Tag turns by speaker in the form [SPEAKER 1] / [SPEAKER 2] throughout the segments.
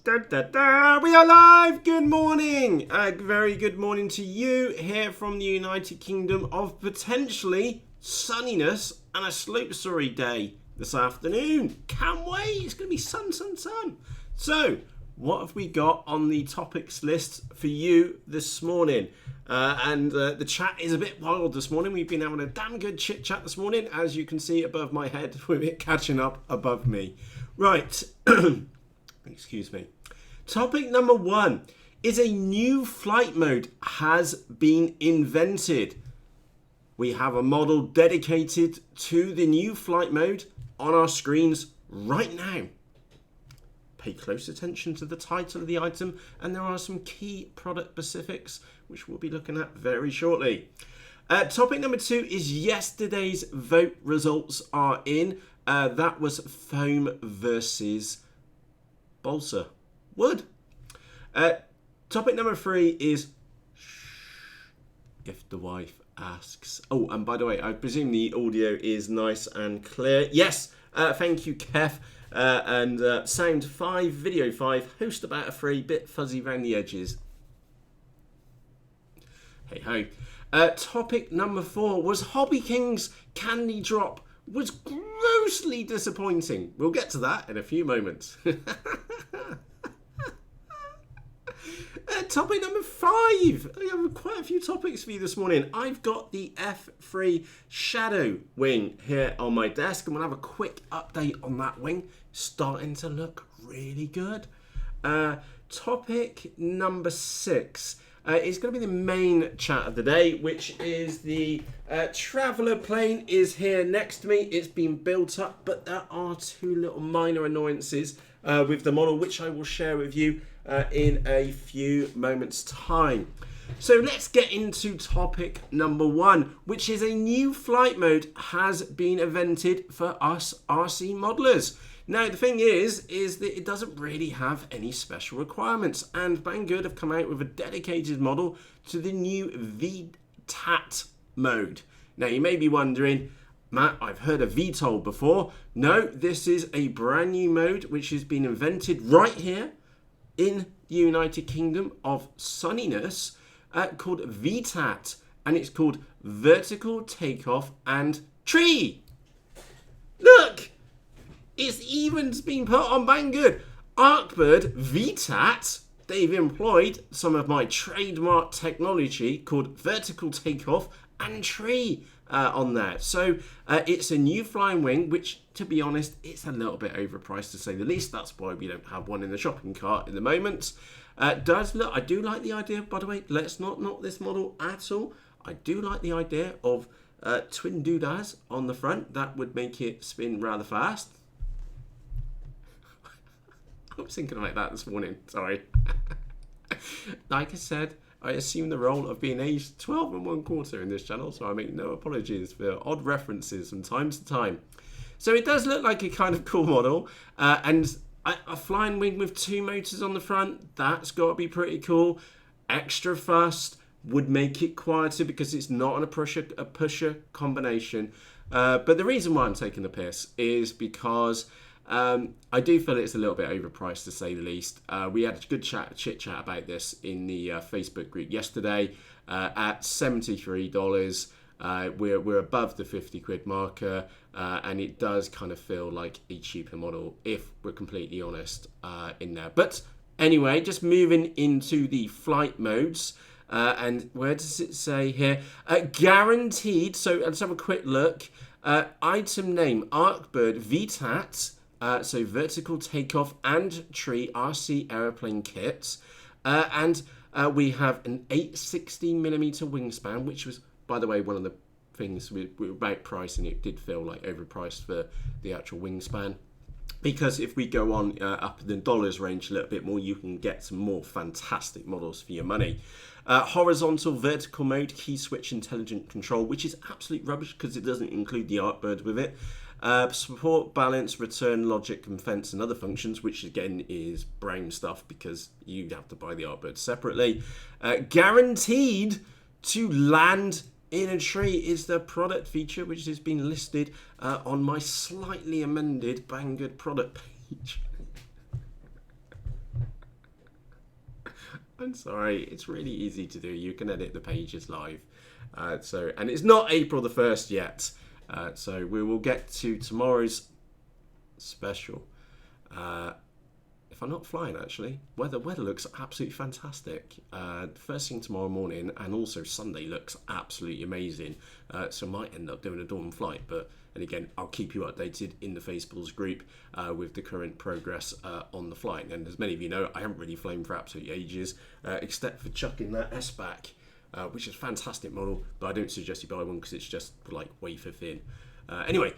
[SPEAKER 1] Da, da, da. We are live. Good morning. Very good morning to you here from the United Kingdom of potentially sunniness and a slope day this afternoon. Can't wait. It's going to be sun. So, what have we got on the topics list for you this morning? The chat is a bit wild this morning. We've been having a damn good chit chat this morning, as you can see above my head, with it catching up above me. Right. Excuse me. Topic number 1 is a new flight mode has been invented. We have a model dedicated to the new flight mode on our screens right now. Pay close attention to the title of the item, and there are some key product specifics which we'll be looking at very shortly. Topic number 2 is yesterday's vote results are in. That was foam versus Bolsa wood. Topic number 3 is if the wife asks. Oh, and by the way, I presume the audio is nice and clear. Yes, thank you, Kev. Sound 5, video 5, host about a free, bit fuzzy around the edges. Hey ho. Topic number 4 was Hobby King's candy drop was grossly disappointing. We'll get to that in a few moments. Topic number 5. I have quite a few topics for you this morning. I've got the FFree Shadow wing here on my desk, and we'll have a quick update on that wing. Starting to look really good. Topic number 6 is going to be the main chat of the day, which is the Traveller plane is here next to me. It's been built up, but there are 2 little minor annoyances with the model, which I will share with you in a few moments' time. So let's get into topic number 1, which is a new flight mode has been invented for us RC modelers. Now, the thing is that it doesn't really have any special requirements, and Banggood have come out with a dedicated model to the new VTAT mode. Now, you may be wondering, Matt, I've heard of VTOL before. No, this is a brand new mode which has been invented right here in the United Kingdom of sunniness called VTAT, and it's called Vertical Takeoff and Tree. Look! It's even been put on Banggood. Arcbird VTAT, they've employed some of my trademark technology called Vertical Takeoff and Tree on there. So it's a new flying wing, which, to be honest, it's a little bit overpriced to say the least. That's why we don't have one in the shopping cart at the moment. Does look, I do like the idea, by the way, let's not knock this model at all. I do like the idea of twin doodads on the front. That would make it spin rather fast. I was thinking about that this morning, sorry. Like I said, I assume the role of being aged 12 and 1/4 in this channel, so I make no apologies for odd references from time to time. So it does look like a kind of cool model, and a flying wing with 2 motors on the front, that's got to be pretty cool. Extra fast would make it quieter because it's not a pusher combination. But the reason why I'm taking the piss is because I do feel it's a little bit overpriced, to say the least. We had a good chit chat about this in the Facebook group yesterday. At $73, we're above the 50 quid marker, and it does kind of feel like a cheaper model, if we're completely honest, in there. But anyway, just moving into the flight modes. And where does it say here? Guaranteed. So let's have a quick look. Item name, Arcbird VTAT. So Vertical Takeoff and Tree RC aeroplane kits. And we have an 816mm wingspan, which was, by the way, one of the things we were about pricing. It did feel like overpriced for the actual wingspan. Because if we go on up in the dollars range a little bit more, you can get some more fantastic models for your money. Horizontal vertical mode, key switch intelligent control, which is absolute rubbish because it doesn't include the Arcbird with it. Support, balance, return, logic, and fence and other functions, which again is brown stuff because you have to buy the Arcbird separately. Guaranteed to land in a tree is the product feature, which has been listed on my slightly amended Banggood product page. I'm sorry, it's really easy to do. You can edit the pages live. And it's not April the 1st yet. So we will get to tomorrow's special. If I'm not flying, actually, weather looks absolutely fantastic. First thing tomorrow morning, and also Sunday looks absolutely amazing. So I might end up doing a dawn flight, and again, I'll keep you updated in the Faceballs group with the current progress on the flight. And as many of you know, I haven't really flown for absolutely ages, except for chucking that S back, which is a fantastic model, but I don't suggest you buy one because it's just like wafer thin. Anyway,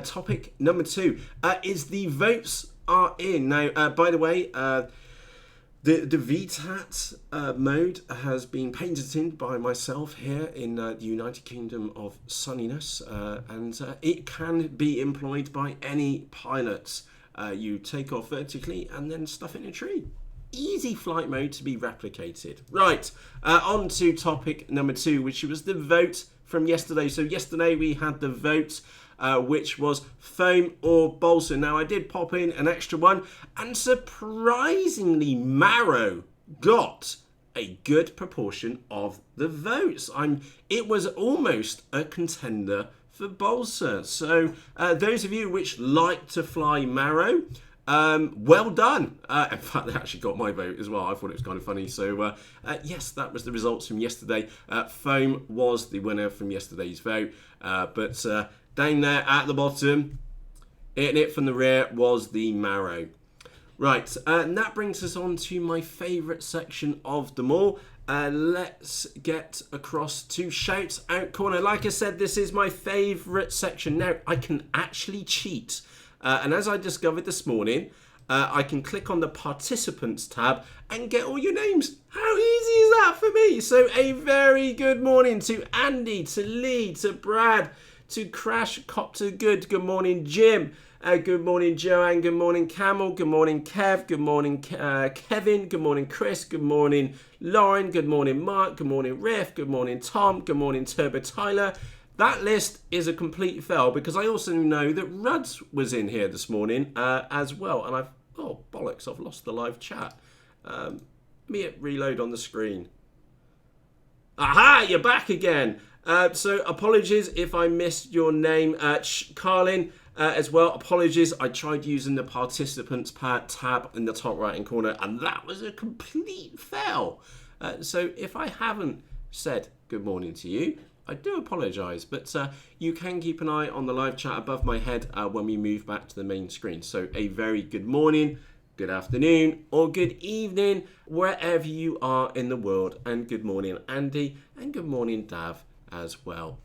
[SPEAKER 1] topic number 2 is the votes are in. Now, by the way, the VTAT mode has been painted in by myself here in the United Kingdom of Sunniness, and it can be employed by any pilots. You take off vertically and then stuff it in a tree. Easy flight mode to be replicated. Right, on to topic number 2, which was the vote from yesterday. So yesterday we had the vote, which was foam or Bolsa. Now I did pop in an extra one, and surprisingly Marrow got a good proportion of the votes. It was almost a contender for Bolsa. So those of you which like to fly Marrow, well done. In fact, they actually got my vote as well. I thought it was kind of funny. So yes, that was the results from yesterday. Foam was the winner from yesterday's vote, but down there at the bottom, hitting it from the rear, was the Marrow. Right, and that brings us on to my favourite section of them all. Let's get across to Shout Out Corner. Like I said, this is my favourite section. Now, I can actually cheat. And as I discovered this morning, I can click on the Participants tab and get all your names. How easy is that for me? So a very good morning to Andy, to Lee, to Brad, to Crash Copter Good. Good morning, Jim. Good morning, Joanne. Good morning, Camel. Good morning, Kev. Good morning, Kevin. Good morning, Chris. Good morning, Lauren. Good morning, Mark. Good morning, Riff. Good morning, Tom. Good morning, Turbo Tyler. That list is a complete fail because I also know that Ruds was in here this morning as well. And bollocks, I've lost the live chat. Let me hit reload on the screen. Aha, you're back again. So apologies if I missed your name. Carlin, as well, apologies. I tried using the Participants tab in the top right hand corner and that was a complete fail. So if I haven't said good morning to you, I do apologise, but you can keep an eye on the live chat above my head when we move back to the main screen. So a very good morning, good afternoon, or good evening, wherever you are in the world. And good morning, Andy, and good morning, Dav, as well.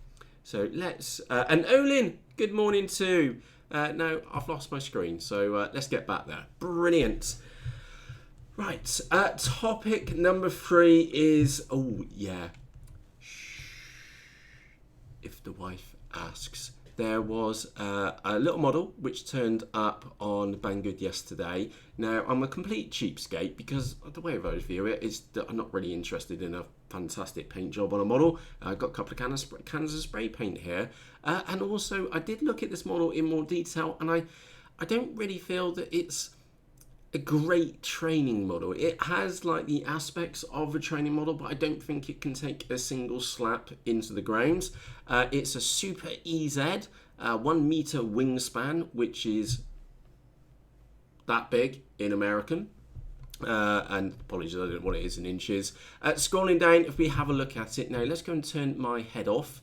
[SPEAKER 1] So let's... and Olin, good morning too. No, I've lost my screen, so let's get back there. Brilliant. Right, topic number 3 is... Oh, yeah. If the wife asks. There was a little model which turned up on Banggood yesterday. Now, I'm a complete cheapskate because the way I view it is that I'm not really interested in a fantastic paint job on a model. I've got a couple of cans of spray paint here. And also, I did look at this model in more detail and I don't really feel that it's a great training model. It has like the aspects of a training model, but I don't think it can take a single slap into the ground. It's a Super EZ, 1 meter wingspan, which is that big in American. And apologies, I don't know what it is in inches. Scrolling down, if we have a look at it now, let's go and turn my head off.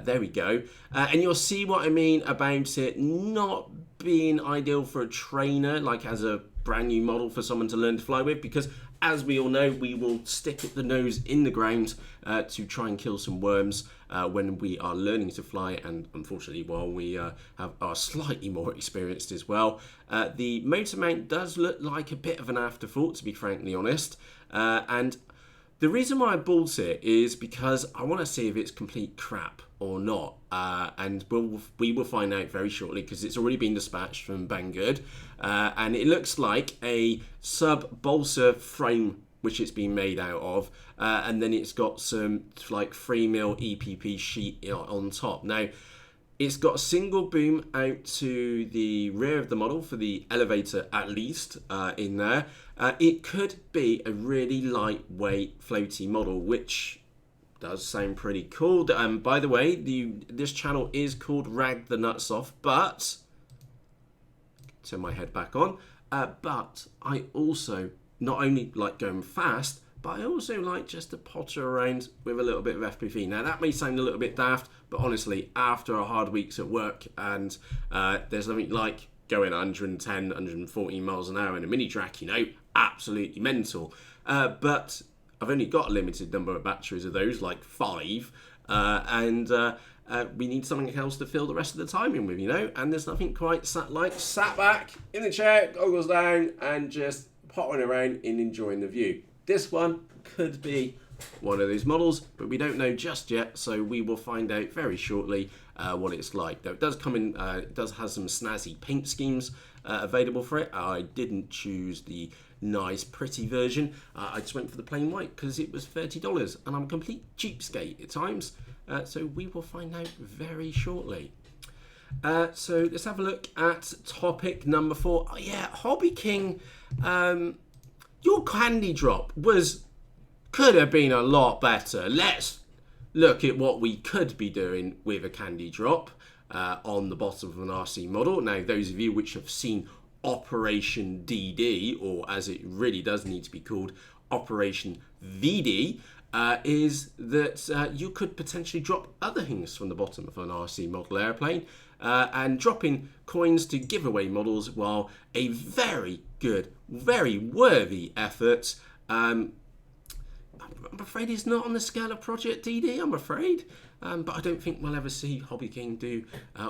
[SPEAKER 1] There we go. And you'll see what I mean about it not being ideal for a trainer, like as a brand new model for someone to learn to fly with, because as we all know, we will stick the nose in the ground to try and kill some worms when we are learning to fly, and unfortunately while we are slightly more experienced as well. The motor mount does look like a bit of an afterthought, to be frankly honest, and the reason why I bought it is because I want to see if it's complete crap or not, and we will find out very shortly because it's already been dispatched from Banggood, and it looks like a sub Bolsa frame which it's been made out of, and then it's got some like 3mm EPP sheet on top. Now, It's got a single boom out to the rear of the model for the elevator, at least, in there. It could be a really lightweight floaty model, which does sound pretty cool. By the way, this channel is called Rag the Nuts Off, but turn my head back on. But I also not only like going fast, but I also like just to potter around with a little bit of FPV. Now that may sound a little bit daft, but honestly, after a hard week's at work, and there's nothing like going 110, 140 miles an hour in a mini track, you know, absolutely mental. But I've only got a limited number of batteries of those, like 5, and we need something else to fill the rest of the time in with, you know, and there's nothing quite sat back in the chair, goggles down, and just pottering around and enjoying the view. This one could be one of these models, but we don't know just yet, so we will find out very shortly what it's like. Though it does come in, it does have some snazzy paint schemes available for it. I didn't choose the nice, pretty version. I just went for the plain white because it was $30, and I'm a complete cheapskate at times. So we will find out very shortly. So let's have a look at topic number 4. Oh yeah, Hobby King. Your candy drop could have been a lot better. Let's look at what we could be doing with a candy drop on the bottom of an RC model. Now, those of you which have seen Operation DD, or as it really does need to be called, Operation VD, is that you could potentially drop other things from the bottom of an RC model airplane and dropping coins to giveaway models, while a very good, very worthy effort. I'm afraid it's not on the scale of Project DD, I'm afraid. But I don't think we'll ever see Hobby King do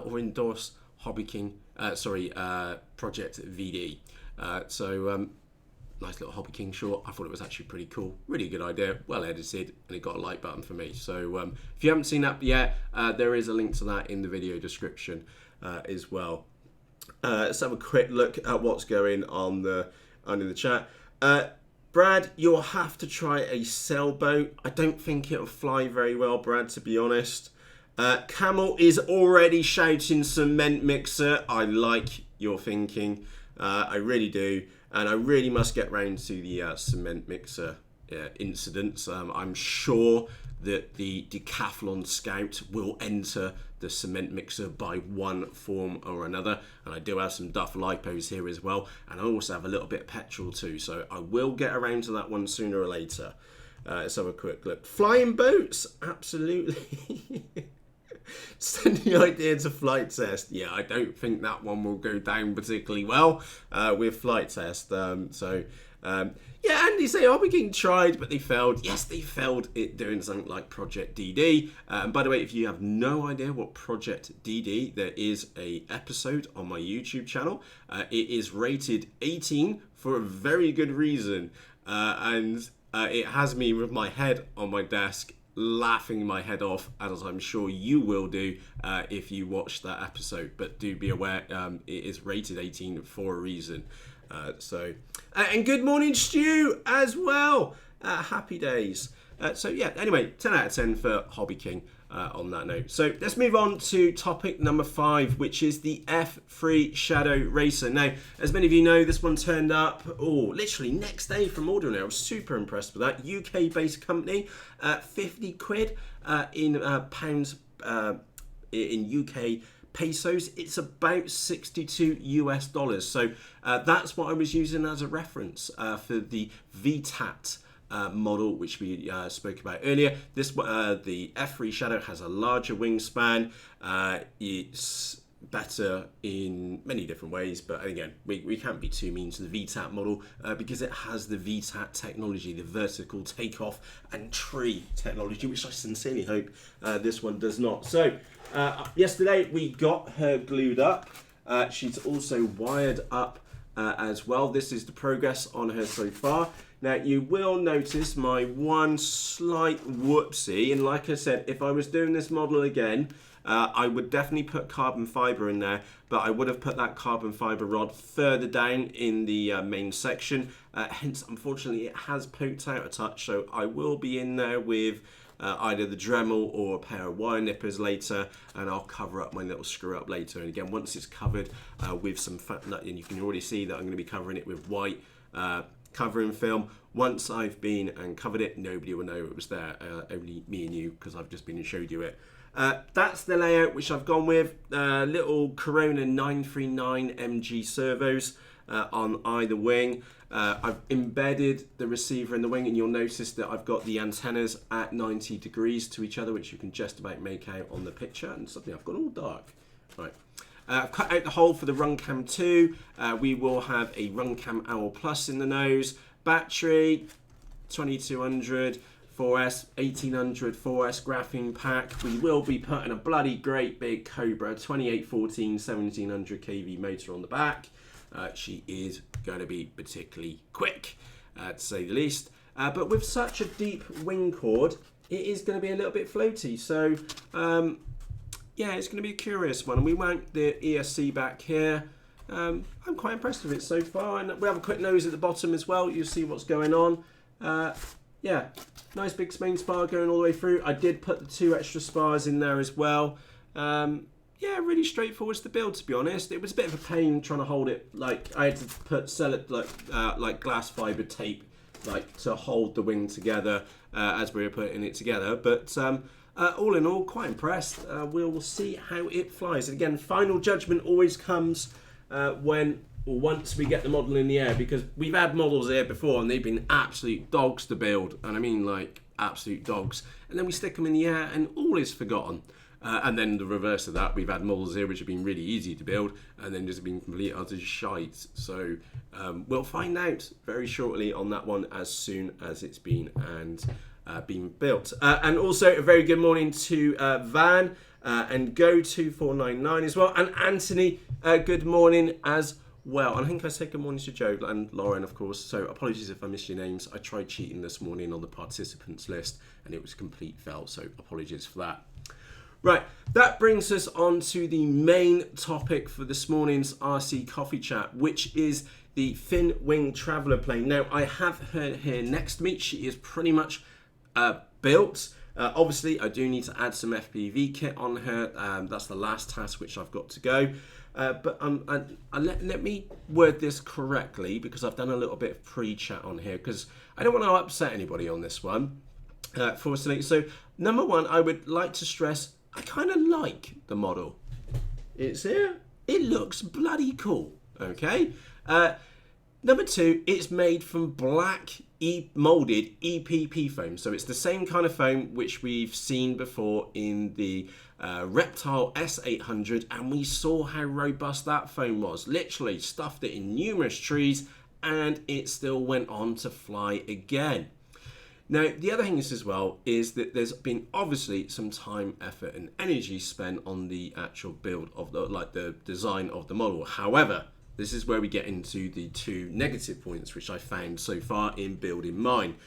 [SPEAKER 1] or endorse Hobby King, Project VD. Nice little Hobby King short. I thought it was actually pretty cool. Really good idea, well edited, and it got a like button for me. So if you haven't seen that yet, there is a link to that in the video description as well. Let's have a quick look at what's going on in the chat. Brad, you'll have to try a sailboat. I don't think it'll fly very well, Brad, to be honest. Camel is already shouting cement mixer. I like your thinking. I really do. And I really must get round to the cement mixer incidents. I'm sure that the Decathlon Scout will enter the cement mixer by one form or another. And I do have some Duff Lipos here as well. And I also have a little bit of petrol too. So I will get around to that one sooner or later. Let's have a quick look. Flying boats, absolutely. Send the idea to flight test. Yeah, I don't think that one will go down particularly well with flight test. Yeah, Andy say Hobby King tried, but they failed. Yes, they failed at doing something like Project DD. And by the way, if you have no idea what Project DD, there is a episode on my YouTube channel. It is rated 18 for a very good reason. And it has me with my head on my desk laughing my head off, as I'm sure you will do if you watch that episode. But do be aware, it is rated 18 for a reason. And good morning, Stu, as well. Happy days. So yeah, anyway, 10 out of 10 for Hobby King on that note. So let's move on to topic number 5, which is the FFree Shadow Racer. Now, as many of you know, this one turned up, literally next day from ordering it. I was super impressed with that. UK-based company, 50 quid in pounds in UK pesos. It's about $62 US. So that's what I was using as a reference for the VTAT model, which we spoke about earlier. This the FFree Shadow has a larger wingspan. It's better in many different ways, but again, we can't be too mean to the VTAT model because it has the VTAT technology, the vertical takeoff and tree technology, which I sincerely hope this one does not. So yesterday we got her glued up. She's also wired up as well. This is the progress on her so far. Now, you will notice my one slight whoopsie, and like I said, if I was doing this model again, I would definitely put carbon fibre in there, but I would have put that carbon fibre rod further down in the main section. Hence, unfortunately, it has poked out a touch, so I will be in there with either the Dremel or a pair of wire nippers later, and I'll cover up my little screw up later. And again, once it's covered with some fat nut, and you can already see that I'm going to be covering it with white covering film. Once I've been and covered it, nobody will know it was there, only me and you, because I've just been and showed you it. That's the layout which I've gone with. Little Corona 939 MG servos on either wing. I've embedded the receiver in the wing, and you'll notice that I've got the antennas at 90 degrees to each other, which you can just about make out on the picture. And suddenly I've gone all dark. Right. I've cut out the hole for the Runcam 2. We will have a Runcam Owl Plus in the nose. Battery, 2200, 4S, 1800, 4S graphene pack. We will be putting a bloody great big Cobra 2814 1700 kV motor on the back. She is going to be particularly quick, to say the least. But with such a deep wing chord, it is going to be a little bit floaty. So, yeah, it's going to be a curious one. And we mount the ESC back here. I'm quite impressed with it so far. And we have a quick nose at the bottom as well. You'll see what's going on. Yeah, nice big main spar going all the way through. I did put the 2 extra spars in there as well. Yeah, really straightforward to build, to be honest. It was a bit of a pain trying to hold it. Like, I had to sell it like glass fiber tape, like, to hold the wing together as we were putting it together. But all in all, quite impressed. We'll see how it flies. And again, final judgment always comes once we get the model in the air, because we've had models here before and they've been absolute dogs to build, and I mean like absolute dogs, and then we stick them in the air and all is forgotten. And then the reverse of that, we've had models here which have been really easy to build and then just been complete utter shite. So we'll find out very shortly on that one as soon as it's been built. And also a very good morning to Van and Go2499 as well, and Anthony, good morning as well. And I think I said good morning to Joe and Lauren, of course, so apologies if I missed your names. I tried cheating this morning on the participants list and it was complete fail, so apologies for that. Right, that brings us on to the main topic for this morning's RC Coffee Chat, which is the Finwing Traveller Plane. Now, I have her here next to me. She is pretty much built. Obviously, I do need to add some FPV kit on her. That's the last task which I've got to go. But let me word this correctly, because I've done a little bit of pre-chat on here, because I don't want to upset anybody on this one. So, number one, I would like to stress, I kind of like the model. It's here. It looks bloody cool. Okay. Number two, it's made from black molded EPP foam. So it's the same kind of foam which we've seen before in the Reptile S800, and we saw how robust that foam was. Literally stuffed it in numerous trees and it still went on to fly again. Now, the other thing is as well is that there's been obviously some time, effort and energy spent on the actual build of the design of the model. However, this is where we get into the two negative points which I found so far in building mine.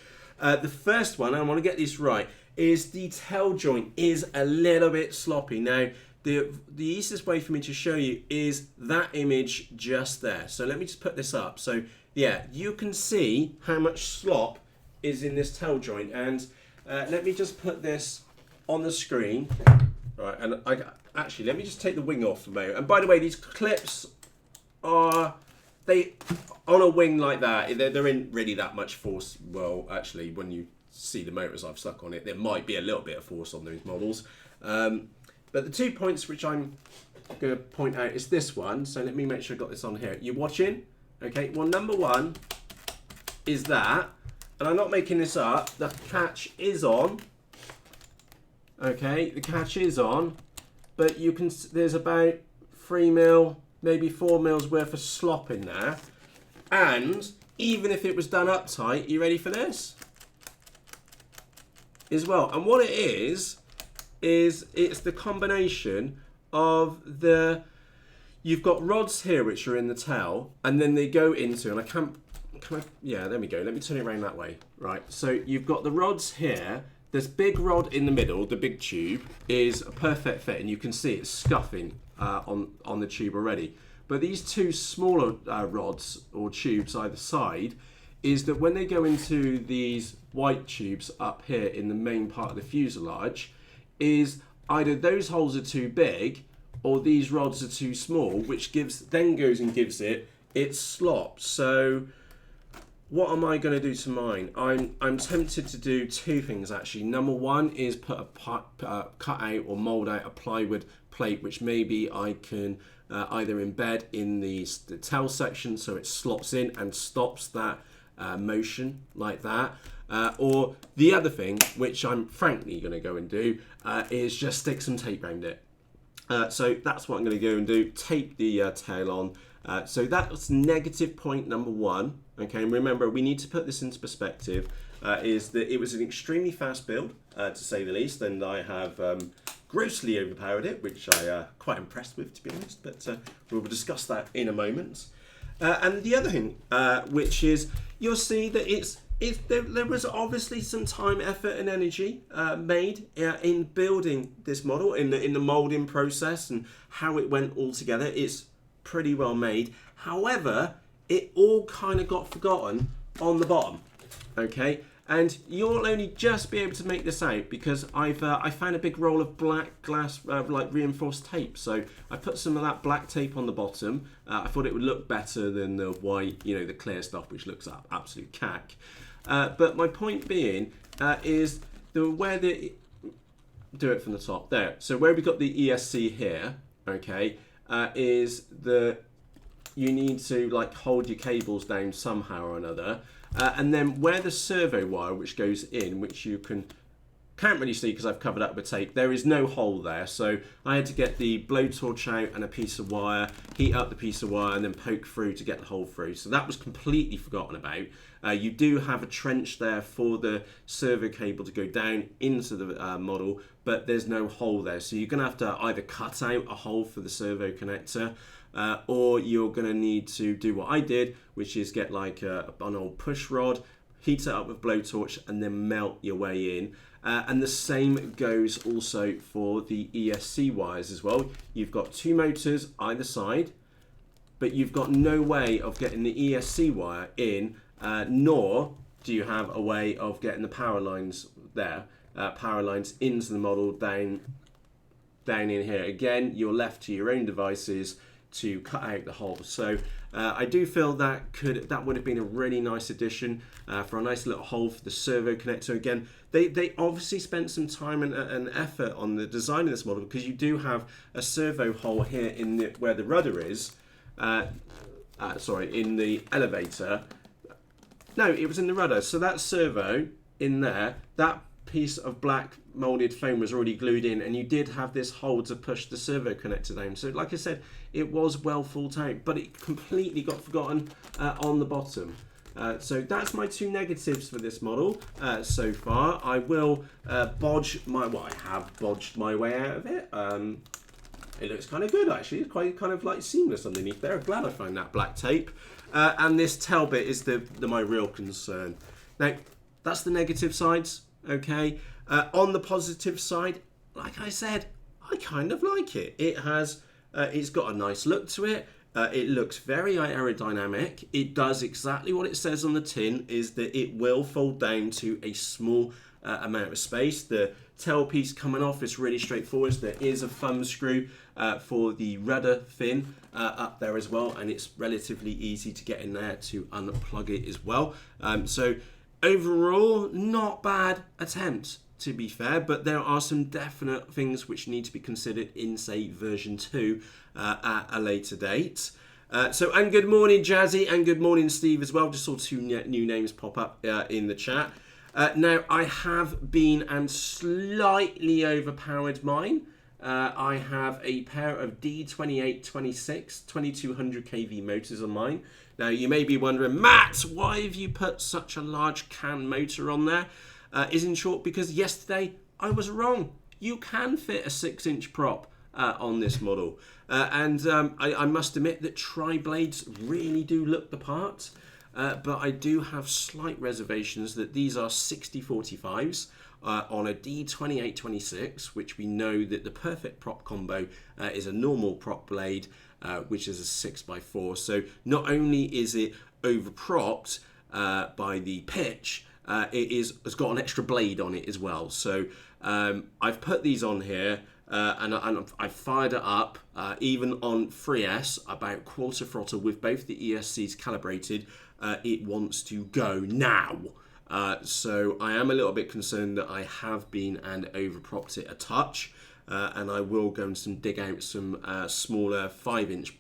[SPEAKER 1] The first one, and I want to get this right, is the tail joint is a little bit sloppy. Now, the easiest way for me to show you is that image just there. So let me just put this up. So yeah, you can see how much slop is in this tail joint, and let me just put this on the screen. Right, and actually let me just take the wing off for a moment. And by the way, these clips are on a wing like that, they're in really that much force. Well, actually, when you see the motors I've stuck on it, there might be a little bit of force on those models. But the 2 points which I'm going to point out is this one. So let me make sure I got this on here. You watching? Okay. Well, number one is that. And I'm not making this up, the catch is on. Okay, the catch is on, but you can, there's about 3 mil, maybe 4 mils worth of slop in there. And even if it was done uptight, you ready for this? As well. And what it is it's the combination of you've got rods here which are in the tail, and then they go into, and I can't, yeah, there we go. Let me turn it around that way. Right, so you've got the rods here. This big rod in the middle, the big tube, is a perfect fit, and you can see it's scuffing on the tube already. But these two smaller rods or tubes either side is that when they go into these white tubes up here in the main part of the fuselage, is either those holes are too big or these rods are too small, which then goes and gives it its slop. So what am I going to do to mine? I'm tempted to do two things actually. Number one is put a cut out or mold out a plywood plate, which maybe I can either embed in the tail section so it slots in and stops that motion like that. Or the other thing, which I'm frankly going to go and do, is just stick some tape around it. So that's what I'm going to go and do. Tape the tail on. So that's negative point number one. Okay, and remember, we need to put this into perspective. Is that it was an extremely fast build, to say the least, and I have grossly overpowered it, which I quite impressed with, to be honest. But we'll discuss that in a moment. And the other thing, which is you'll see that there was obviously some time, effort, and energy made in building this model, in the molding process, and how it went all together. It's pretty well made. However, it all kind of got forgotten on the bottom. Okay, and you'll only just be able to make this out because I found a big roll of black glass like reinforced tape. So I put some of that black tape on the bottom. I thought it would look better than the white, the clear stuff, which looks absolute cack. But my point being is do it from the top there. So where we got the ESC here, okay, is that you need to like hold your cables down somehow or another, and then where the servo wire which goes in, which you can't really see because I've covered up with tape, there is no hole there. So I had to get the blowtorch out and a piece of wire, heat up the piece of wire, and then poke through to get the hole through. So that was completely forgotten about. You do have a trench there for the servo cable to go down into the model, but there's no hole there. So you're going to have to either cut out a hole for the servo connector, or you're going to need to do what I did, which is get like an old push rod, heat it up with blowtorch, and then melt your way in. And the same goes also for the ESC wires as well. You've got two motors either side, but you've got no way of getting the ESC wire in, nor do you have a way of getting the power lines there, power lines into the model down in here. Again, you're left to your own devices to cut out the holes. So I do feel that would have been a really nice addition for a nice little hole for the servo connector. Again, they obviously spent some time and effort on the design of this model, because you do have a servo hole here in where the rudder is. In the elevator. No, it was in the rudder. So that servo in there, that piece of black molded foam was already glued in, and you did have this hole to push the servo connector down. So like I said, it was well thought out, but it completely got forgotten on the bottom. So that's my two negatives for this model so far. I will I have bodged my way out of it. It looks kind of good actually. It's quite kind of like seamless underneath there. I'm glad I found that black tape. And this tail bit is my real concern. Now, that's the negative sides, okay? On the positive side, like I said, I kind of like it. It's got a nice look to it. It looks very aerodynamic. It does exactly what it says on the tin, is that it will fold down to a small amount of space. The tail piece coming off is really straightforward. There is a thumb screw for the rudder fin up there as well, and it's relatively easy to get in there to unplug it as well. So overall, not bad attempt, to be fair, but there are some definite things which need to be considered in, say, version 2 at a later date. And good morning, Jazzy, and good morning, Steve, as well. Just saw two new names pop up in the chat. Now, I have been and slightly overpowered mine. I have a pair of D2826 2200 kV motors on mine. Now, you may be wondering, Matt, why have you put such a large can motor on there? Is in short because yesterday I was wrong. You can fit a 6-inch prop on this model. I must admit that tri-blades really do look the part. But I do have slight reservations that these are 6045s on a D2826, which we know that the perfect prop combo is a normal prop blade, which is a 6x4. So not only is it over-propped, by the pitch, has got an extra blade on it as well. So I've put these on here. And I've fired it up, even on 3S, about quarter throttle with both the ESCs calibrated. It wants to go now. So I am a little bit concerned that I have been and overpropped it a touch. And I will go and dig out some smaller 5-inch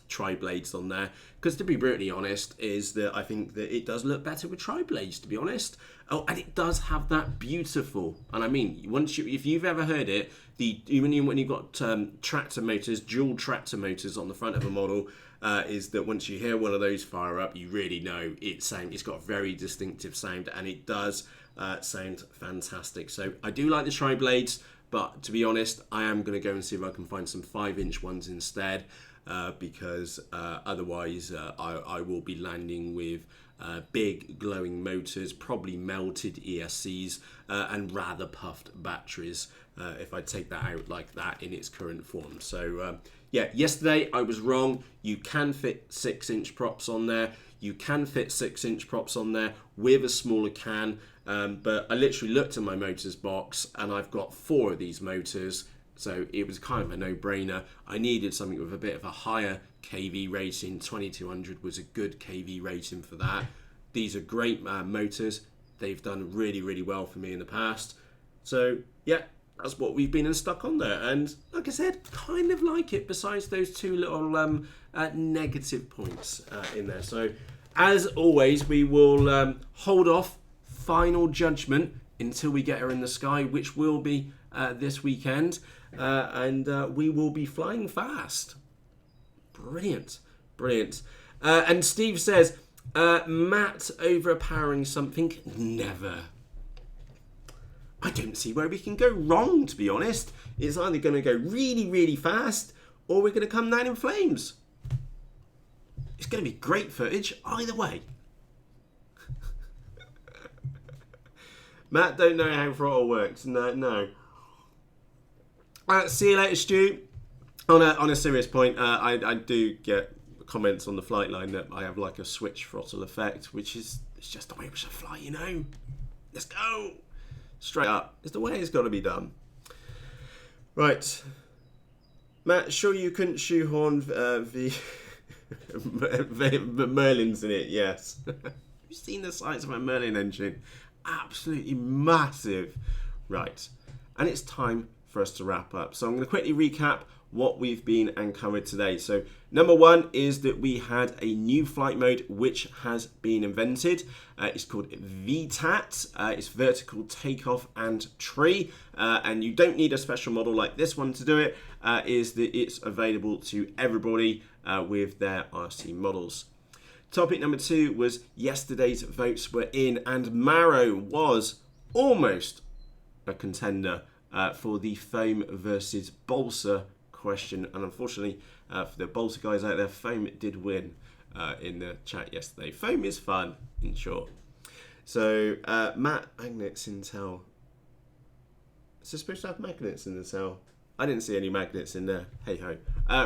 [SPEAKER 1] tri-blades on there. Because to be brutally honest, is that I think that it does look better with tri-blades, to be honest. Oh, and it does have that beautiful, and I mean, if you've ever heard it, when you've got tractor motors, dual tractor motors on the front of a model, is that once you hear one of those fire up, you really know it's got a very distinctive sound, and it does sound fantastic. So I do like the tri-blades, but to be honest, I am going to go and see if I can find some 5-inch ones instead, because otherwise I will be landing with big glowing motors, probably melted ESCs, and rather puffed batteries if I take that out like that in its current form. So yeah, yesterday I was wrong. You can fit 6-inch props on there. You can fit 6-inch props on there with a smaller can, but I literally looked at my motors box and I've got 4 of these motors. So it was kind of a no-brainer. I needed something with a bit of a higher kV rating. 2200 was a good kV rating for that. These are great motors. They've done really, really well for me in the past. So yeah, that's what we've been stuck on there. And like I said, kind of like it, besides those 2 little negative points in there. So as always, we will hold off final judgment until we get her in the sky, which will be this weekend. And we will be flying fast. Brilliant. And Steve says, Matt overpowering something? Never. I don't see where we can go wrong, to be honest. It's either going to go really, really fast, or we're going to come down in flames. It's going to be great footage either way. Matt don't know how throttle works. No. See you later, Stu. On a serious point, I do get comments on the Flightline that I have like a switch throttle effect, which is it's just the way we should fly, you know. Let's go straight up. It's the way it's got to be done. Right, Matt. Sure, you couldn't shoehorn the Merlins in it. Yes. You've seen the size of my Merlin engine. Absolutely massive. Right, and it's time for us to wrap up. So I'm going to quickly recap what we've been and covered today. So number 1 is that we had a new flight mode which has been invented. It's called VTAT. It's vertical takeoff and tree, and you don't need a special model like this one to do it. Is that it's available to everybody with their RC models. Topic number 2 was yesterday's votes were in, and Marrow was almost a contender for the foam versus Bolsa question, and unfortunately for the Bolsa guys out there, foam did win in the chat yesterday. Foam is fun, in short. So Matt, magnets in tail. Is it supposed to have magnets in the tail? I didn't see any magnets in there. Hey ho.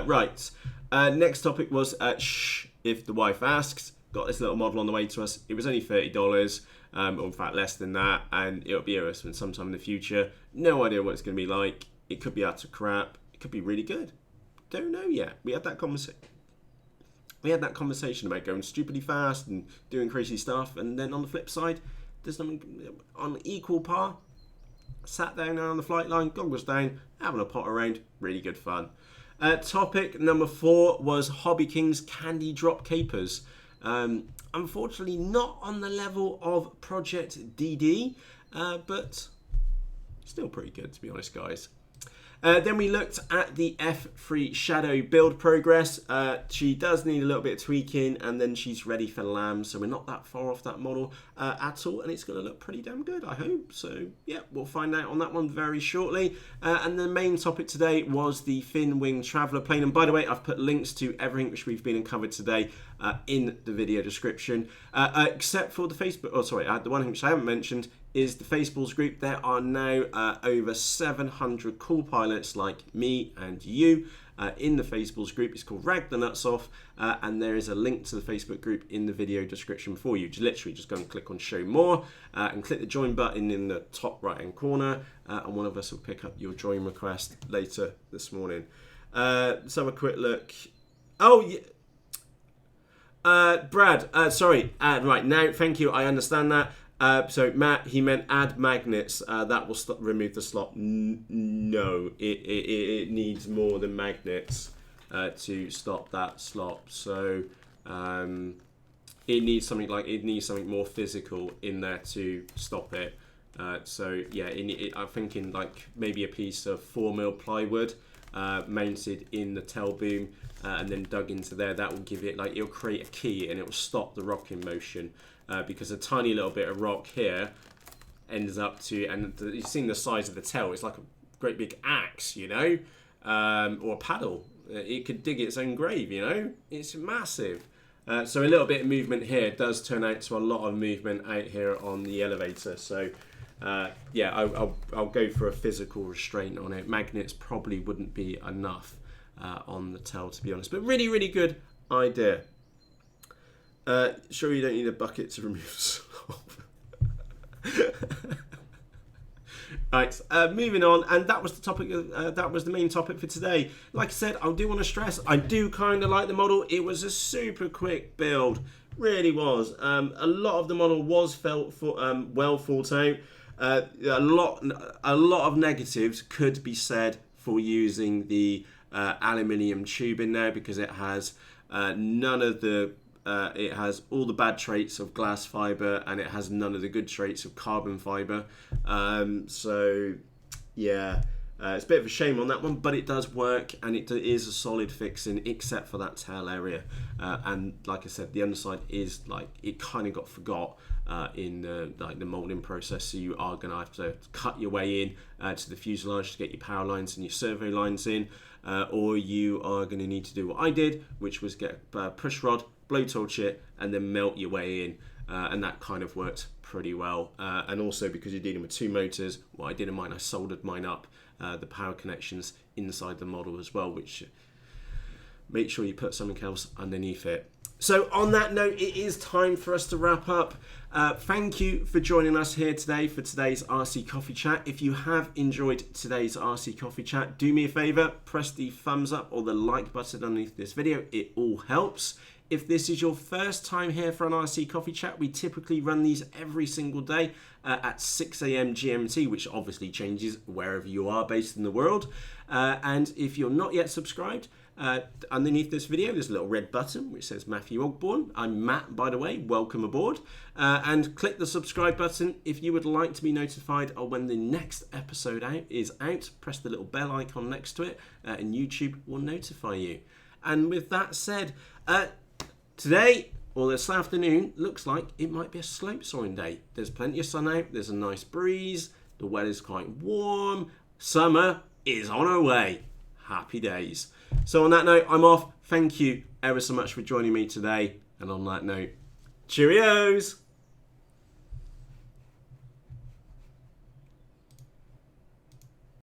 [SPEAKER 1] Right. Next topic was shh, if the wife asks. Got this little model on the way to us. It was only $30. Or in fact less than that, and it'll be here sometime in the future. No idea what it's going to be like. It could be utter crap. It could be really good. Don't know yet. We had that conversation about going stupidly fast and doing crazy stuff, and then on the flip side, there's something on equal par. Sat down there on the flight line, goggles down, having a pot around. Really good fun. Topic number 4 was Hobby King's Candy Drop Capers. Unfortunately not on the level of Project DD, but still pretty good, to be honest, guys. Then we looked at the FFree Shadow build progress. She does need a little bit of tweaking, and then she's ready for LAM, so we're not that far off that model at all, and it's going to look pretty damn good, I hope. So yeah, we'll find out on that one very shortly. And the main topic today was the Finwing Traveller Plane, and by the way, I've put links to everything which we've been and covered today in the video description, except for the Facebook, the one which I haven't mentioned is the Faceballs group. There are now over 700 cool pilots like me and you in the Faceballs group. It's called Rag the Nuts Off, and there is a link to the Facebook group in the video description for you. Literally just go and click on Show More and click the join button in the top right hand corner, and one of us will pick up your join request later this morning. Let's have a quick look. Oh, yeah. Brad, sorry, right, now, thank you, I understand that. So Matt, he meant add magnets, that will remove the slop. No, it needs more than magnets to stop that slop. So it needs something more physical in there to stop it. So yeah, I'm thinking like maybe a piece of 4mm plywood mounted in the tail boom. And then dug into there, that will give it, like, it'll create a key and it will stop the rocking motion, because a tiny little bit of rock here ends up to, and you've seen the size of the tail, it's like a great big axe, you know, or a paddle. It could dig its own grave, you know, it's massive. So a little bit of movement here does turn out to a lot of movement out here on the elevator. So yeah, I'll go for a physical restraint on it. Magnets probably wouldn't be enough on the tail, to be honest, but really, really good idea. Sure, you don't need a bucket to remove slop. Right, moving on, and that was the topic. That was the main topic for today. Like I said, I do want to stress, I do kind of like the model. It was a super quick build, really was. A lot of the model was well thought out. A lot of negatives could be said for using the aluminium tube in there, because it has none of the it has all the bad traits of glass fiber, and it has none of the good traits of carbon fiber. So yeah, it's a bit of a shame on that one, but it does work, and it is a solid fixing except for that tail area. And like I said, the underside is like, it kind of got forgot in the molding process, so you are going to have to cut your way in to the fuselage to get your power lines and your servo lines in, or you are going to need to do what I did, which was get a push rod, blowtorch it, and then melt your way in, and that kind of worked pretty well. And also, because you're dealing with two motors, what I did in mine, I soldered mine up, the power connections inside the model as well, which make sure you put something else underneath it. So on that note, it is time for us to wrap up. Thank you for joining us here today for today's RC Coffee Chat. If you have enjoyed today's RC Coffee Chat, do me a favour, press the thumbs up or the like button underneath this video. It all helps. If this is your first time here for an RC Coffee Chat, we typically run these every single day at 6 a.m. GMT, which obviously changes wherever you are based in the world. And if you're not yet subscribed, underneath this video there's a little red button which says Matthew Ogborn. I'm Matt, by the way, welcome aboard. And click the subscribe button if you would like to be notified of when the next episode is out. Press the little bell icon next to it, and YouTube will notify you. And with that said, today, or this afternoon, looks like it might be a slope soaring day. There's plenty of sun out, there's a nice breeze, the weather's quite warm, summer is on our way. Happy days. So on that note, I'm off. Thank you ever so much for joining me today. And on that note, cheerios!